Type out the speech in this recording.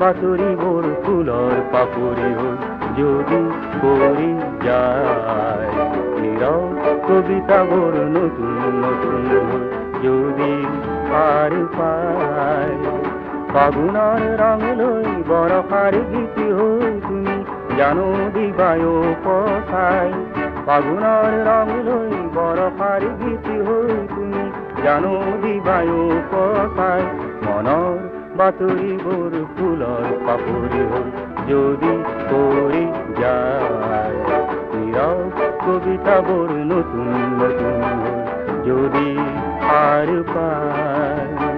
বাতরি bore floor পাপড়ি হই যদি পড়ি যায় নীরব কবিতা বোর নতুন নতুন হই যদি আর পায় ফাগুনার রং লই বরফার গীতি হই তুমি জানো দিবায় পথায় ফাগুনার রং লই বরফার গীতি হই তুমি জানো দিবায় পথায় মনর বাতরি বোর ফুলর পাপড়ি হই যদি পড়ি যায় নীরব কবিতা বোর নতুন নতুন হই যদি আর পায়